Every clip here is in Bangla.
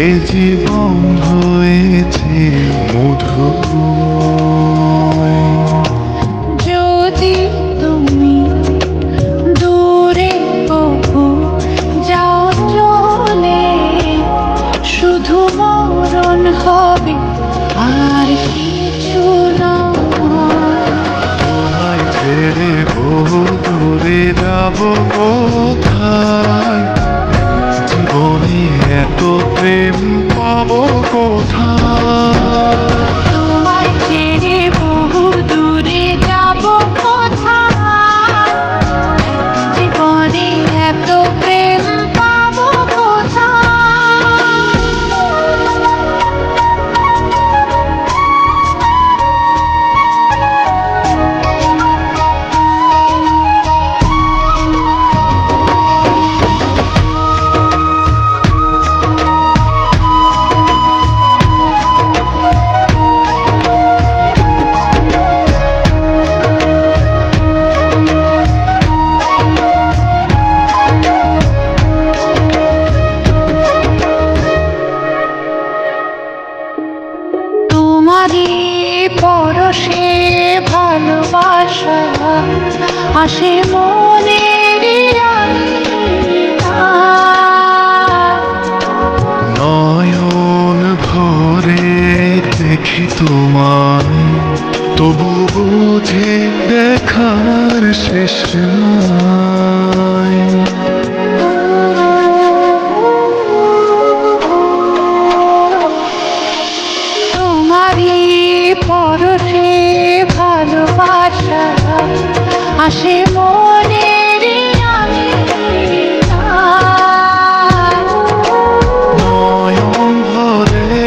এ জীবন হয়েছে মধুময়। যদি তুমি দূরে বহু যাও চলে, শুধু মরণ হবে আর কিছু নয়। তোমায় ছেড়ে বহু দূরে যাব কোথায়, জীবনে এত প্রেম পাবো কোথায়। তোমায় ছেড়ে বহু দূরে যাব কোথায়, জীবনে এত প্রেম পাবো কোথায়। তোমারই পরশে ভালোবাসা আসে মনের নয়ন ভরে দেখি তোমায়, তবু বুঝে দেখার শেষ নাই। তোমারই পরশে ভালোবাসা আসে মনের নয়ন ভরে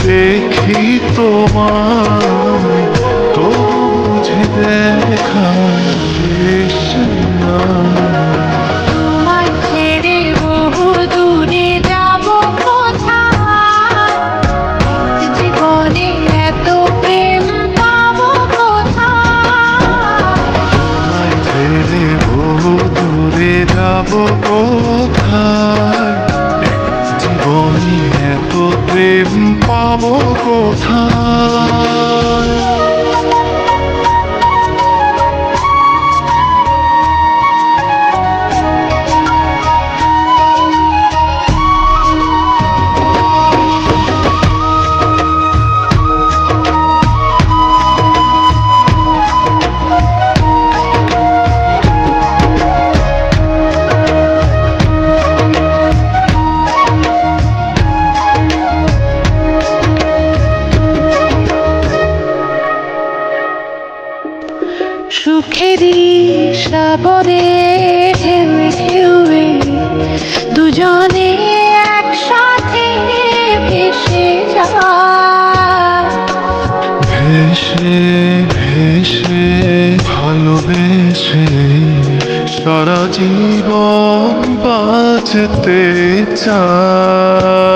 দেখি তোমায়, তবু বুঝে দেখার শেষ নাই। তোমায় ছেড়ে বহু দূরে যাব কোথায়, জীবনে এত প্রেম পাবো কোথায়। তোমায় ছেড়ে বহু দূরে যাব কোথায়, জীবনে এত প্রেম পাবো কোথায়। সুখেরই সাগরে ঢেউয়ে ঢেউয়ে দুজনে একসাথে ভেসে যায়। ভেসে ভেসে ভালোবেসে সারা জীবন বাঁচতে চাই।